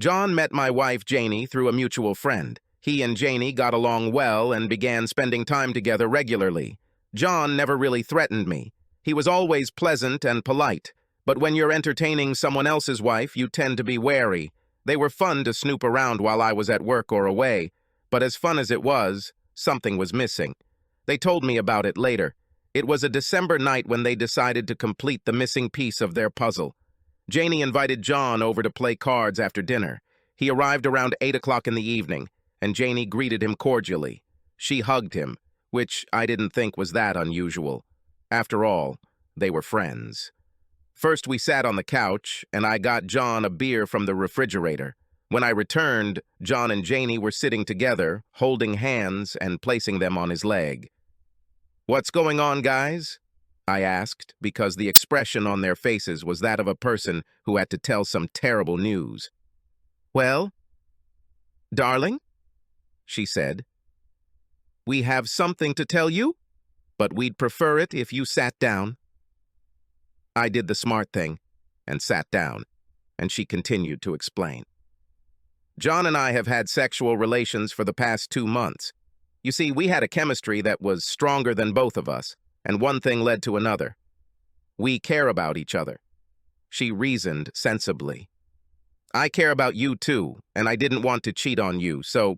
John met my wife, Janie, through a mutual friend. He and Janie got along well and began spending time together regularly. John never really threatened me. He was always pleasant and polite, but when you're entertaining someone else's wife, you tend to be wary. They were fun to snoop around while I was at work or away, but as fun as it was, something was missing. They told me about it later. It was a December night when they decided to complete the missing piece of their puzzle. Janie invited John over to play cards after dinner. He arrived around 8 o'clock in the evening, and Janie greeted him cordially. She hugged him, which I didn't think was that unusual. After all, they were friends. First, we sat on the couch, and I got John a beer from the refrigerator. When I returned, John and Janie were sitting together, holding hands and placing them on his leg. "What's going on, guys?" I asked, because the expression on their faces was that of a person who had to tell some terrible news. "Well, darling," she said, "we have something to tell you, but we'd prefer it if you sat down." I did the smart thing and sat down, and she continued to explain. "John and I have had sexual relations for the past 2 months. You see, we had a chemistry that was stronger than both of us, and one thing led to another. We care about each other." She reasoned sensibly. "I care about you too, and I didn't want to cheat on you, so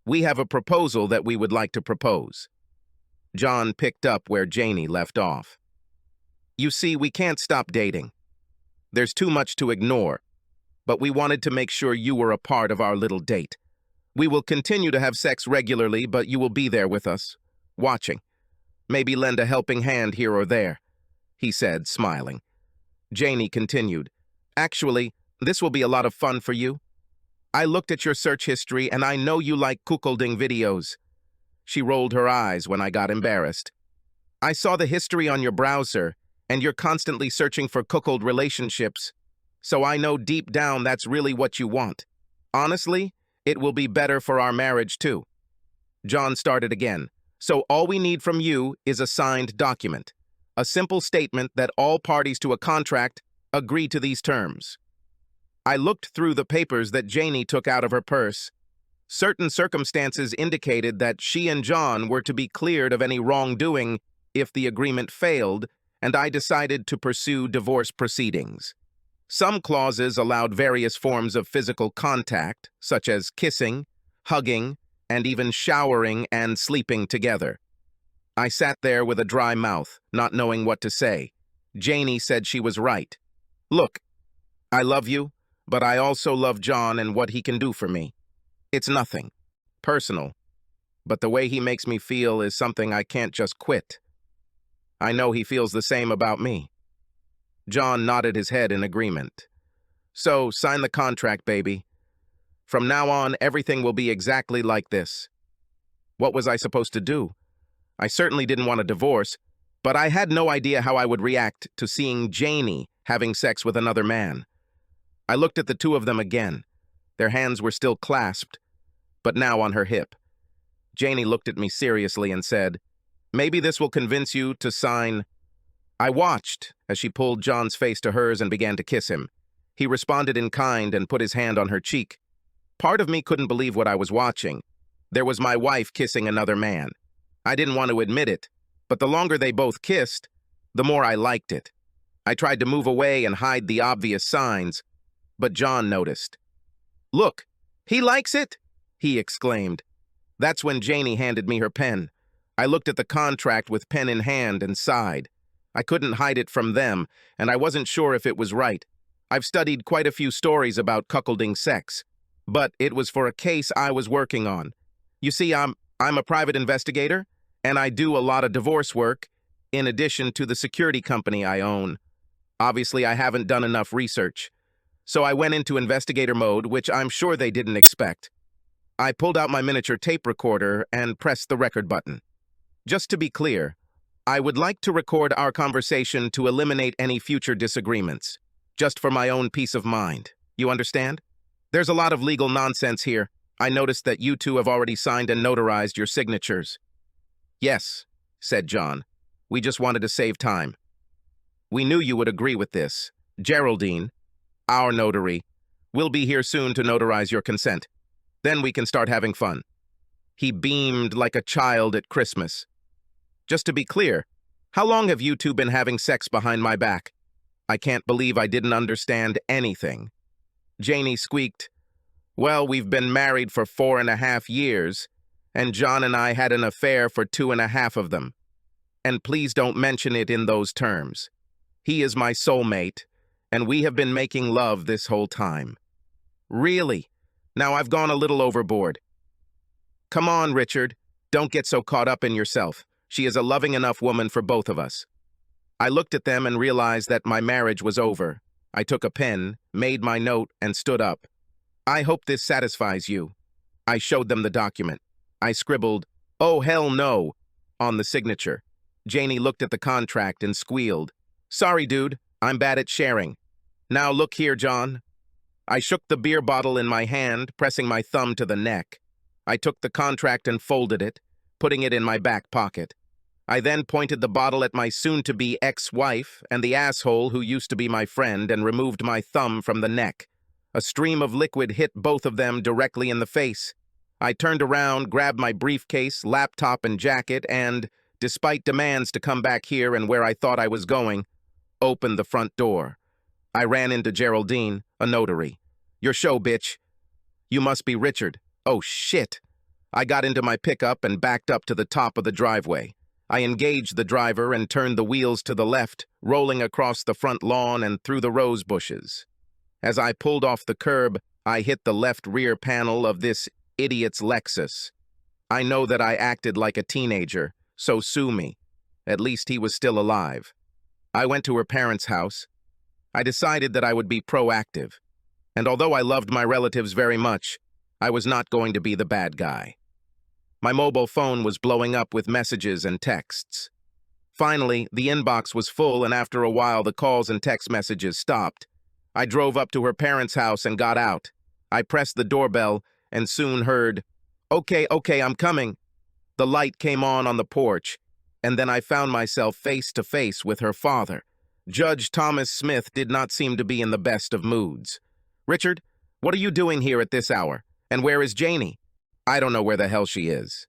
we have a proposal that we would like to propose." John picked up where Janie left off. "You see, we can't stop dating. There's too much to ignore, but we wanted to make sure you were a part of our little date. We will continue to have sex regularly, but you will be there with us, watching. Maybe lend a helping hand here or there," he said, smiling. Janie continued, "Actually, this will be a lot of fun for you. I looked at your search history, and I know you like cuckolding videos." She rolled her eyes when I got embarrassed. "I saw the history on your browser, and you're constantly searching for cuckold relationships, so I know deep down that's really what you want. Honestly, it will be better for our marriage, too." John started again. "So all we need from you is a signed document, a simple statement that all parties to a contract agree to these terms." I looked through the papers that Janie took out of her purse. Certain circumstances indicated that she and John were to be cleared of any wrongdoing if the agreement failed, and I decided to pursue divorce proceedings. Some clauses allowed various forms of physical contact, such as kissing, hugging, and even showering and sleeping together. I sat there with a dry mouth, not knowing what to say. Janie said she was right. "Look, I love you, but I also love John and what he can do for me. It's nothing personal, but the way he makes me feel is something I can't just quit. I know he feels the same about me." John nodded his head in agreement. "So, sign the contract, baby. From now on, everything will be exactly like this." What was I supposed to do? I certainly didn't want a divorce, but I had no idea how I would react to seeing Janie having sex with another man. I looked at the two of them again. Their hands were still clasped, but now on her hip. Janie looked at me seriously and said, "Maybe this will convince you to sign." I watched as she pulled John's face to hers and began to kiss him. He responded in kind and put his hand on her cheek. Part of me couldn't believe what I was watching. There was my wife kissing another man. I didn't want to admit it, but the longer they both kissed, the more I liked it. I tried to move away and hide the obvious signs, but John noticed. "Look, he likes it!" he exclaimed. That's when Janie handed me her pen. I looked at the contract with pen in hand and sighed. I couldn't hide it from them, and I wasn't sure if it was right. I've studied quite a few stories about cuckolding sex, but it was for a case I was working on. You see, I'm a private investigator, and I do a lot of divorce work, in addition to the security company I own. Obviously, I haven't done enough research. So I went into investigator mode, which I'm sure they didn't expect. I pulled out my miniature tape recorder and pressed the record button. Just to be clear, I would like to record our conversation to eliminate any future disagreements, just for my own peace of mind. You understand? There's a lot of legal nonsense here. I noticed that you two have already signed and notarized your signatures. "Yes," said John. "We just wanted to save time. We knew you would agree with this. Geraldine, our notary, We'll be here soon to notarize your consent. Then we can start having fun." He beamed like a child at Christmas. "Just to be clear, how long have you two been having sex behind my back?" I can't believe I didn't understand anything. Janie squeaked, "Well, we've been married for 4.5 years, and John and I had an affair for 2.5 of them. And please don't mention it in those terms. He is my soulmate, and we have been making love this whole time." "Really? Now I've gone a little overboard." "Come on, Richard. Don't get so caught up in yourself. She is a loving enough woman for both of us." I looked at them and realized that my marriage was over. I took a pen, made my note, and stood up. "I hope this satisfies you." I showed them the document. I scribbled, "Oh, hell no," on the signature. Janie looked at the contract and squealed, "Sorry, dude, I'm bad at sharing. Now look here, John." I shook the beer bottle in my hand, pressing my thumb to the neck. I took the contract and folded it, putting it in my back pocket. I then pointed the bottle at my soon-to-be ex-wife and the asshole who used to be my friend and removed my thumb from the neck. A stream of liquid hit both of them directly in the face. I turned around, grabbed my briefcase, laptop, and jacket, and, despite demands to come back here and where I thought I was going, opened the front door. I ran into Geraldine, a notary. "Your show, bitch." "You must be Richard." "Oh, shit." I got into my pickup and backed up to the top of the driveway. I engaged the driver and turned the wheels to the left, rolling across the front lawn and through the rose bushes. As I pulled off the curb, I hit the left rear panel of this idiot's Lexus. I know that I acted like a teenager, so sue me. At least he was still alive. I went to her parents' house. I decided that I would be proactive. And although I loved my relatives very much, I was not going to be the bad guy. My mobile phone was blowing up with messages and texts. Finally, the inbox was full, and after a while the calls and text messages stopped. I drove up to her parents' house and got out. I pressed the doorbell and soon heard, okay, I'm coming." The light came on the porch, and then I found myself face to face with her father. Judge Thomas Smith did not seem to be in the best of moods. "Richard, what are you doing here at this hour? And where is Janie?" "I don't know where the hell she is."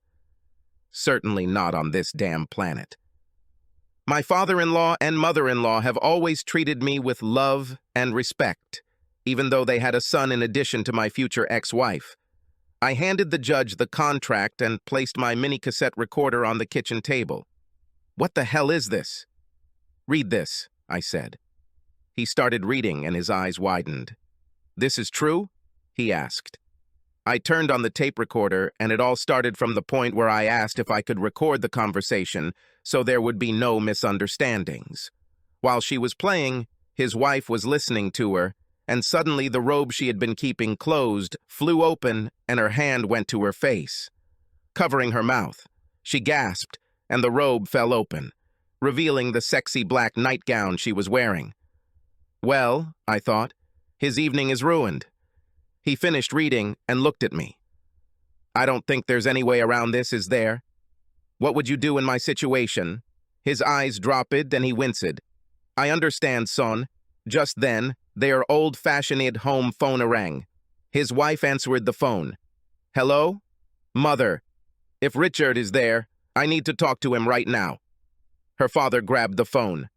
Certainly not on this damn planet. My father-in-law and mother-in-law have always treated me with love and respect, even though they had a son in addition to my future ex-wife. I handed the judge the contract and placed my mini-cassette recorder on the kitchen table. "What the hell is this?" "Read this," I said. He started reading and his eyes widened. "This is true?" he asked. I turned on the tape recorder, and it all started from the point where I asked if I could record the conversation so there would be no misunderstandings. While she was playing, his wife was listening to her, and suddenly the robe she had been keeping closed flew open and her hand went to her face, covering her mouth. She gasped, and the robe fell open, revealing the sexy black nightgown she was wearing. Well, I thought, his evening is ruined. He finished reading and looked at me. "I don't think there's any way around this, is there? What would you do in my situation?" His eyes dropped and he winced. "I understand, son." Just then, their old-fashioned home phone rang. His wife answered the phone. "Hello? Mother. If Richard is there, I need to talk to him right now." Her father grabbed the phone.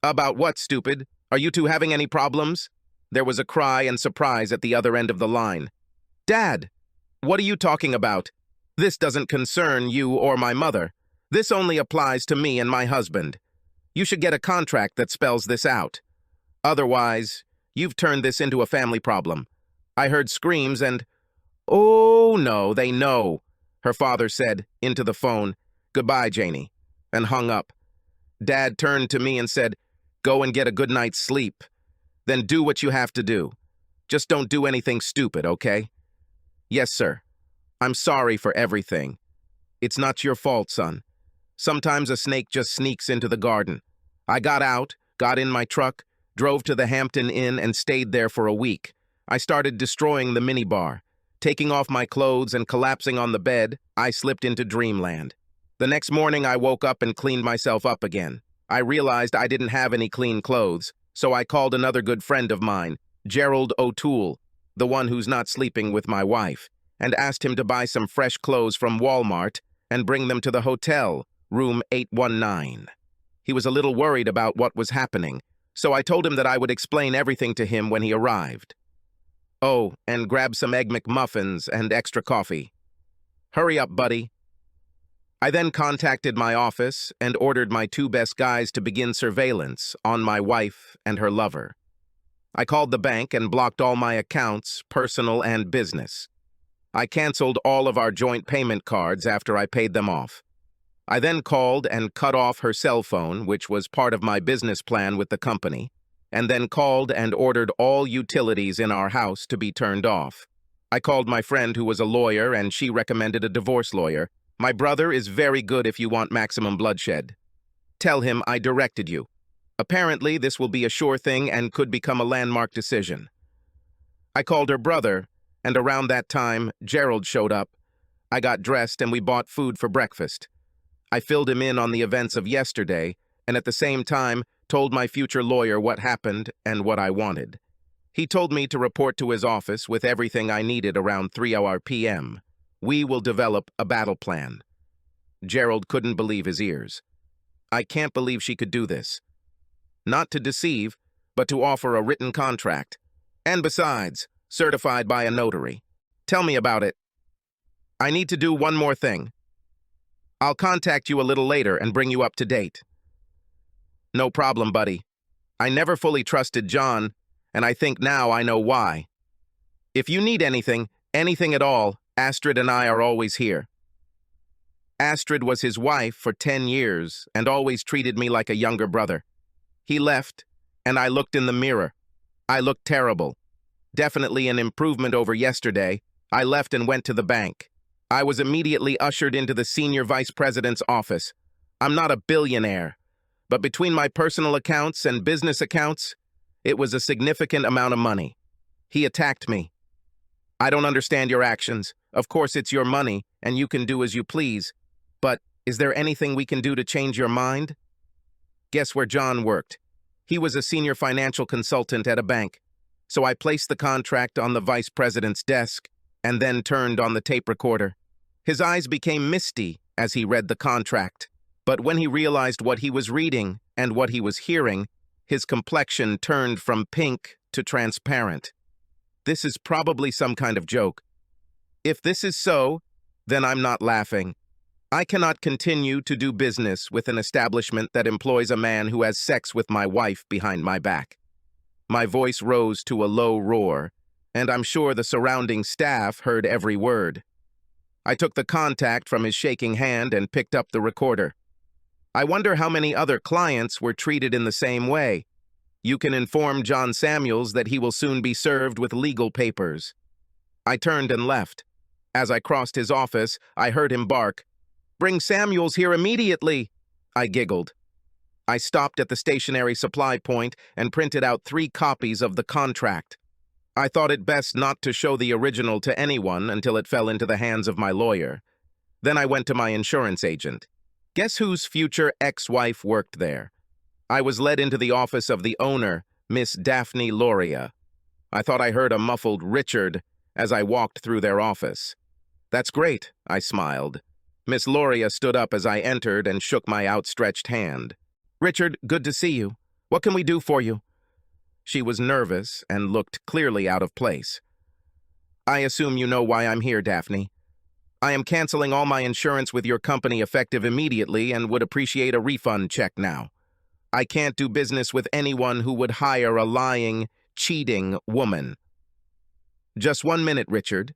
"About what, stupid? Are you two having any problems?" There was a cry and surprise at the other end of the line. "Dad, what are you talking about? This doesn't concern you or my mother. This only applies to me and my husband. You should get a contract that spells this out. Otherwise, you've turned this into a family problem." I heard screams and, "Oh, no, they know," her father said into the phone. "Goodbye, Janie," and hung up. Dad turned to me and said, "Go and get a good night's sleep. Then do what you have to do. Just don't do anything stupid, okay?" "Yes, sir. I'm sorry for everything. It's not your fault, son. Sometimes a snake just sneaks into the garden." I got out, got in my truck, drove to the Hampton Inn and stayed there for a week. I started destroying the minibar. Taking off my clothes and collapsing on the bed, I slipped into dreamland. The next morning I woke up and cleaned myself up again. I realized I didn't have any clean clothes, so I called another good friend of mine, Gerald O'Toole. the one who's not sleeping with my wife, and asked him to buy some fresh clothes from Walmart and bring them to the hotel, room 819. He was a little worried about what was happening, so I told him that I would explain everything to him when he arrived. Oh, and grab some Egg McMuffins and extra coffee. Hurry up, buddy. I then contacted my office and ordered my two best guys to begin surveillance on my wife and her lover. I called the bank and blocked all my accounts, personal and business. I canceled all of our joint payment cards after I paid them off. I then called and cut off her cell phone, which was part of my business plan with the company, and then called and ordered all utilities in our house to be turned off. I called my friend who was a lawyer, and she recommended a divorce lawyer. My brother is very good if you want maximum bloodshed. Tell him I directed you. Apparently, this will be a sure thing and could become a landmark decision. I called her brother, and around that time, Gerald showed up. I got dressed and we bought food for breakfast. I filled him in on the events of yesterday, and at the same time, told my future lawyer what happened and what I wanted. He told me to report to his office with everything I needed around 3 p.m. We will develop a battle plan. Gerald couldn't believe his ears. I can't believe she could do this. Not to deceive, but to offer a written contract. And besides, certified by a notary. Tell me about it. I need to do one more thing. I'll contact you a little later and bring you up to date. No problem, buddy. I never fully trusted John, and I think now I know why. If you need anything at all, Astrid and I are always here. Astrid was his wife for 10 years and always treated me like a younger brother. He left, and I looked in the mirror. I looked terrible. Definitely an improvement over yesterday. I left and went to the bank. I was immediately ushered into the senior vice president's office. I'm not a billionaire, but between my personal accounts and business accounts, it was a significant amount of money. He attacked me. I don't understand your actions. Of course, it's your money, and you can do as you please. But is there anything we can do to change your mind? Guess where John worked? He was a senior financial consultant at a bank. So I placed the contract on the vice president's desk and then turned on the tape recorder. His eyes became misty as he read the contract. But when he realized what he was reading and what he was hearing, his complexion turned from pink to transparent. This is probably some kind of joke. If this is so, then I'm not laughing. I cannot continue to do business with an establishment that employs a man who has sex with my wife behind my back. My voice rose to a low roar, and I'm sure the surrounding staff heard every word. I took the contact from his shaking hand and picked up the recorder. I wonder how many other clients were treated in the same way. You can inform John Samuels that he will soon be served with legal papers. I turned and left. As I crossed his office, I heard him bark, "Bring Samuels here immediately!" I giggled. I stopped at the stationery supply point and printed out 3 copies of the contract. I thought it best not to show the original to anyone until it fell into the hands of my lawyer. Then I went to my insurance agent. Guess whose future ex-wife worked there? I was led into the office of the owner, Miss Daphne Loria. I thought I heard a muffled Richard as I walked through their office. "That's great," I smiled. Miss Loria stood up as I entered and shook my outstretched hand. "Richard, good to see you. What can we do for you?" She was nervous and looked clearly out of place. "I assume you know why I'm here, Daphne. I am canceling all my insurance with your company effective immediately and would appreciate a refund check now. I can't do business with anyone who would hire a lying, cheating woman." "Just 1 minute, Richard.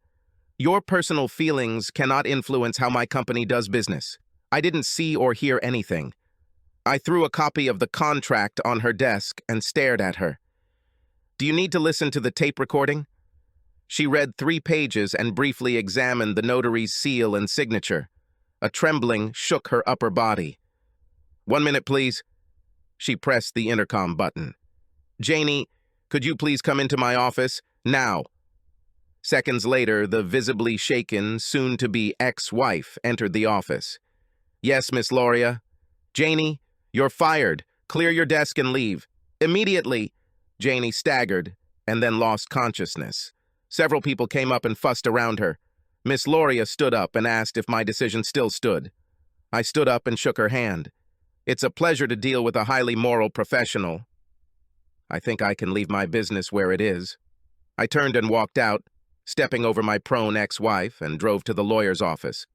Your personal feelings cannot influence how my company does business. I didn't see or hear anything." I threw a copy of the contract on her desk and stared at her. "Do you need to listen to the tape recording?" She read 3 pages and briefly examined the notary's seal and signature. A trembling shook her upper body. "1 minute, please." She pressed the intercom button. "Janie, could you please come into my office? Now." Seconds later, the visibly shaken, soon-to-be ex-wife entered the office. "Yes, Miss Loria." "Janie, you're fired. Clear your desk and leave. Immediately." Janie staggered and then lost consciousness. Several people came up and fussed around her. Miss Loria stood up and asked if my decision still stood. I stood up and shook her hand. It's a pleasure to deal with a highly moral professional. I think I can leave my business where it is. I turned and walked out, stepping over my prone ex-wife, and drove to the lawyer's office.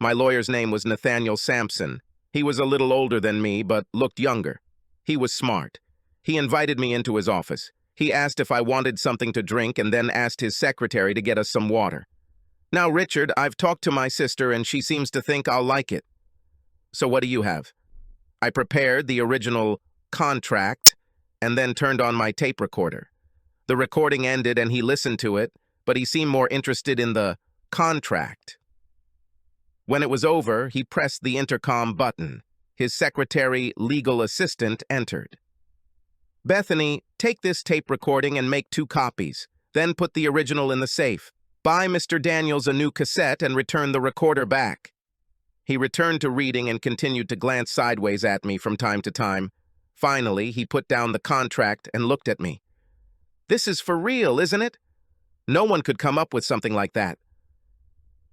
My lawyer's name was Nathaniel Sampson. He was a little older than me, but looked younger. He was smart. He invited me into his office. He asked if I wanted something to drink and then asked his secretary to get us some water. Now, Richard, I've talked to my sister and she seems to think I'll like it. So what do you have? I prepared the original contract and then turned on my tape recorder. The recording ended and he listened to it, but he seemed more interested in the contract. When it was over, he pressed the intercom button. His secretary, legal assistant, entered. Bethany, take this tape recording and make 2 copies. Then put the original in the safe. Buy Mr. Daniels a new cassette and return the recorder back. He returned to reading and continued to glance sideways at me from time to time. Finally, he put down the contract and looked at me. This is for real, isn't it? No one could come up with something like that.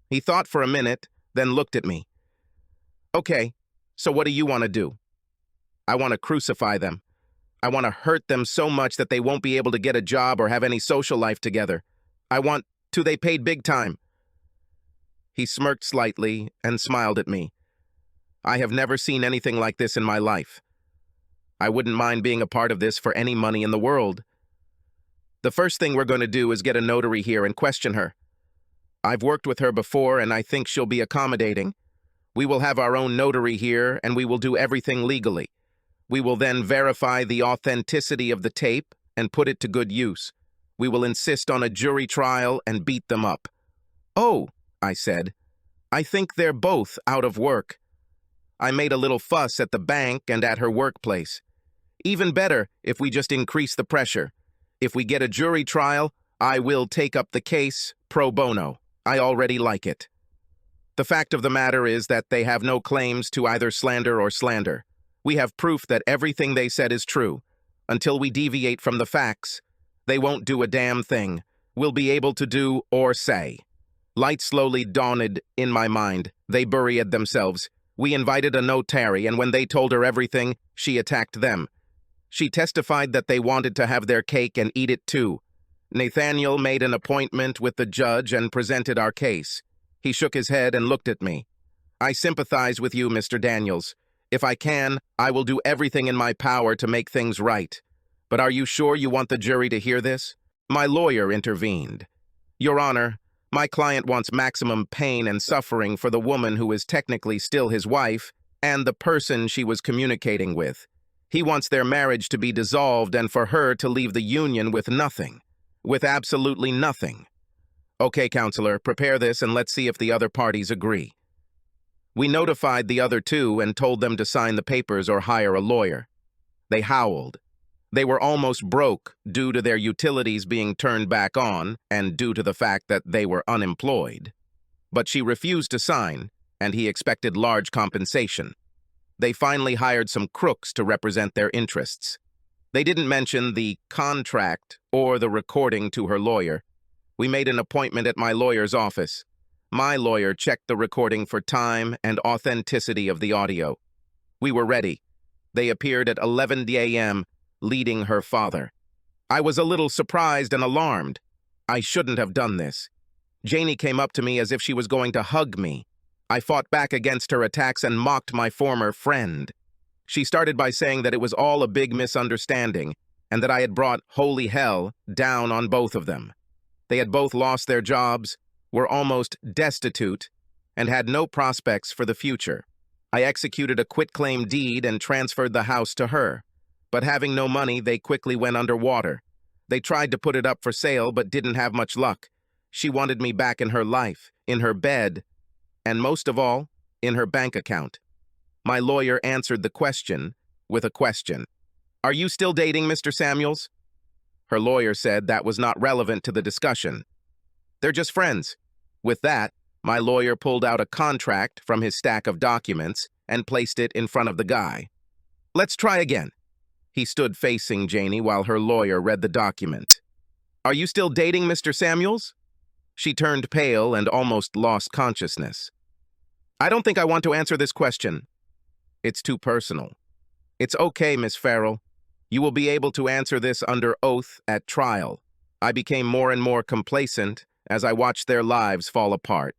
He thought for a minute, then looked at me. Okay, so what do you want to do? I want to crucify them. I want to hurt them so much that they won't be able to get a job or have any social life together. I want to they paid big time. He smirked slightly and smiled at me. I have never seen anything like this in my life. I wouldn't mind being a part of this for any money in the world. The first thing we're going to do is get a notary here and question her. I've worked with her before and I think she'll be accommodating. We will have our own notary here and we will do everything legally. We will then verify the authenticity of the tape and put it to good use. We will insist on a jury trial and beat them up. Oh, I said, I think they're both out of work. I made a little fuss at the bank and at her workplace. Even better if we just increase the pressure. If we get a jury trial, I will take up the case pro bono. I already like it. The fact of the matter is that they have no claims to either slander or slander. We have proof that everything they said is true. Until we deviate from the facts, they won't do a damn thing. We'll be able to do or say. Light slowly dawned in my mind. They buried themselves. We invited a notary, and when they told her everything, she attacked them. She testified that they wanted to have their cake and eat it too. Nathaniel made an appointment with the judge and presented our case. He shook his head and looked at me. I sympathize with you, Mr. Daniels. If I can, I will do everything in my power to make things right. But are you sure you want the jury to hear this? My lawyer intervened. Your Honor, my client wants maximum pain and suffering for the woman who is technically still his wife and the person she was communicating with. He wants their marriage to be dissolved and for her to leave the union with nothing. With absolutely nothing. Okay, counselor, prepare this and let's see if the other parties agree. We notified the other 2 and told them to sign the papers or hire a lawyer. They howled. They were almost broke due to their utilities being turned back on and due to the fact that they were unemployed. But she refused to sign, and he expected large compensation. They finally hired some crooks to represent their interests. They didn't mention the contract or the recording to her lawyer. We made an appointment at my lawyer's office. My lawyer checked the recording for time and authenticity of the audio. We were ready. They appeared at 11 a.m., leading her father. I was a little surprised and alarmed. I shouldn't have done this. Janie came up to me as if she was going to hug me. I fought back against her attacks and mocked my former friend. She started by saying that it was all a big misunderstanding and that I had brought holy hell down on both of them. They had both lost their jobs, were almost destitute, and had no prospects for the future. I executed a quitclaim deed and transferred the house to her. But having no money, they quickly went underwater. They tried to put it up for sale, but didn't have much luck. She wanted me back in her life, in her bed, and most of all, in her bank account. My lawyer answered the question with a question. Are you still dating Mr. Samuels? Her lawyer said that was not relevant to the discussion. They're just friends. With that, my lawyer pulled out a contract from his stack of documents and placed it in front of the guy. Let's try again. He stood facing Janie while her lawyer read the document. Are you still dating Mr. Samuels? She turned pale and almost lost consciousness. I don't think I want to answer this question. It's too personal. It's okay, Miss Farrell. You will be able to answer this under oath at trial. I became more and more complacent as I watched their lives fall apart.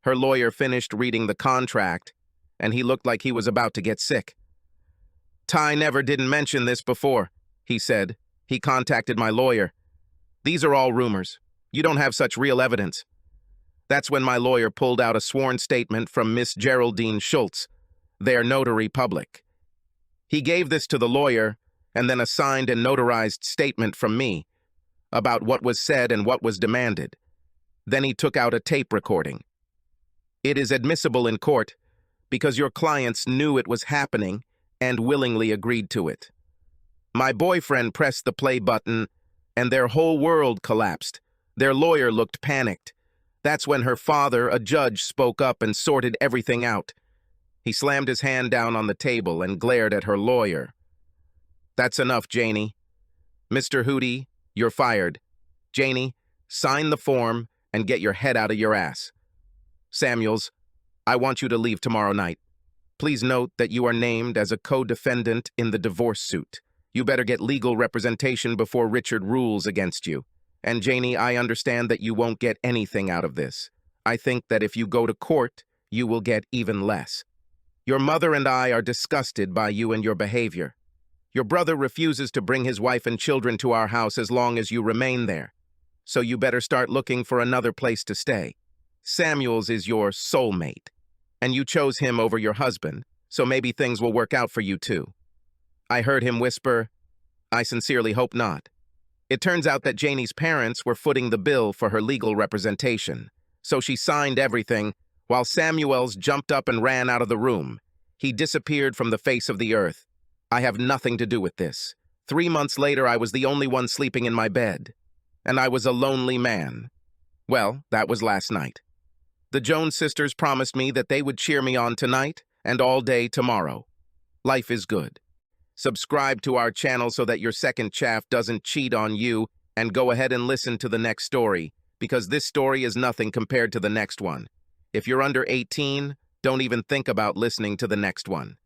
Her lawyer finished reading the contract, and he looked like he was about to get sick. Ty never didn't mention this before, he said. He contacted my lawyer. These are all rumors. You don't have such real evidence. That's when my lawyer pulled out a sworn statement from Miss Geraldine Schultz, their notary public. He gave this to the lawyer, and then a signed and notarized statement from me about what was said and what was demanded. Then he took out a tape recording. It is admissible in court because your clients knew it was happening and willingly agreed to it. My boyfriend pressed the play button, and their whole world collapsed. Their lawyer looked panicked. That's when her father, a judge, spoke up and sorted everything out. He slammed his hand down on the table and glared at her lawyer. That's enough, Janie. Mr. Hootie, you're fired. Janie, sign the form and get your head out of your ass. Samuels, I want you to leave tomorrow night. Please note that you are named as a co-defendant in the divorce suit. You better get legal representation before Richard rules against you. And Janie, I understand that you won't get anything out of this. I think that if you go to court, you will get even less. Your mother and I are disgusted by you and your behavior. Your brother refuses to bring his wife and children to our house as long as you remain there. So you better start looking for another place to stay. Samuels is your soulmate, and you chose him over your husband, so maybe things will work out for you too. I heard him whisper, I sincerely hope not. It turns out that Janie's parents were footing the bill for her legal representation, so she signed everything while Samuels jumped up and ran out of the room. He disappeared from the face of the earth. I have nothing to do with this. 3 months later, I was the only one sleeping in my bed, and I was a lonely man. Well, that was last night. The Jones sisters promised me that they would cheer me on tonight and all day tomorrow. Life is good. Subscribe to our channel so that your second chaff doesn't cheat on you, and go ahead and listen to the next story, because this story is nothing compared to the next one. If you're under 18, don't even think about listening to the next one.